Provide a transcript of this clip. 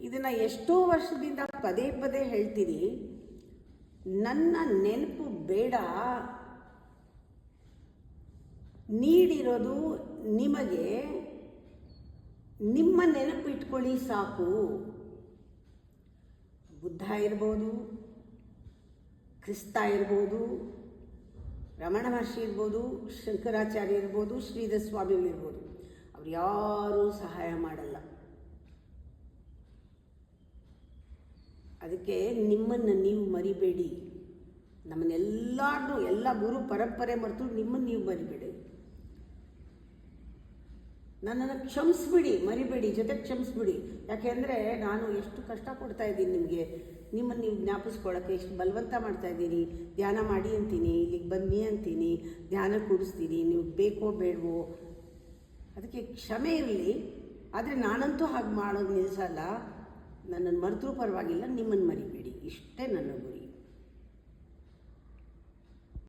ಇದನ್ನು ಎಷ್ಟೋ ವರ್ಷದಿಂದ ಪದೇ ಪದೇ ಹೇಳ್ತೀನಿ. ನನ್ನ ನೆನಪು ಬೇಡ, ನೀಡಿರೋದು ನಿಮಗೆ, ನಿಮ್ಮ ನೆನಪು ಇಟ್ಕೊಳ್ಳಿ ಸಾಕು. ಬುದ್ಧ ಇರ್ಬೋದು, ಕ್ರಿಸ್ತ ಇರ್ಬೋದು, ರಮಣ ಮಹರ್ಷಿ ಇರ್ಬೋದು, ಶಂಕರಾಚಾರ್ಯ ಇರ್ಬೋದು, ಶ್ರೀಧರ ಸ್ವಾಮಿಗಳಿರ್ಬೋದು, ಅವ್ರು ಯಾರೂ ಸಹಾಯ ಮಾಡಲ್ಲ. ಅದಕ್ಕೆ ನಿಮ್ಮನ್ನು ನೀವು ಮರಿಬೇಡಿ. ನಮ್ಮನ್ನೆಲ್ಲರೂ ಎಲ್ಲ ಗುರು ಪರಂಪರೆ ಮರೆತು ನಿಮ್ಮನ್ನು ನೀವು ಮರಿಬೇಡಿ. ನನ್ನನ್ನು ಕ್ಷಮಿಸ್ಬಿಡಿ, ಮರಿಬೇಡಿ, ಜೊತೆಗೆ ಕ್ಷಮಿಸ್ಬಿಡಿ. ಯಾಕೆಂದರೆ ನಾನು ಎಷ್ಟು ಕಷ್ಟ ಕೊಡ್ತಾ ಇದ್ದೀನಿ ನಿಮಗೆ, ನಿಮ್ಮನ್ನು ನೀವು ಜ್ಞಾಪಿಸ್ಕೊಳ್ಳೋಕ್ಕೆ ಎಷ್ಟು ಬಲವಂತ ಮಾಡ್ತಾಯಿದ್ದೀನಿ. ಧ್ಯಾನ ಮಾಡಿ ಅಂತೀನಿ, ಇಲ್ಲಿಗೆ ಬನ್ನಿ ಅಂತೀನಿ, ಧ್ಯಾನ ಕೂಡಿಸ್ತೀನಿ, ನೀವು ಬೇಕೋ ಬೇಡವೋ. ಅದಕ್ಕೆ ಕ್ಷಮೆ ಇರಲಿ. ಆದರೆ ನಾನಂತೂ ಹಾಗೆ ಮಾಡೋದು ನಿಲ್ಲಿಸಲ್ಲ. ನನ್ನನ್ನು ಮರೆತರೂ ಪರವಾಗಿಲ್ಲ, ನಿಮ್ಮನ್ನು ಮರಿಬೇಡಿ. ಇಷ್ಟೇ ನನ್ನ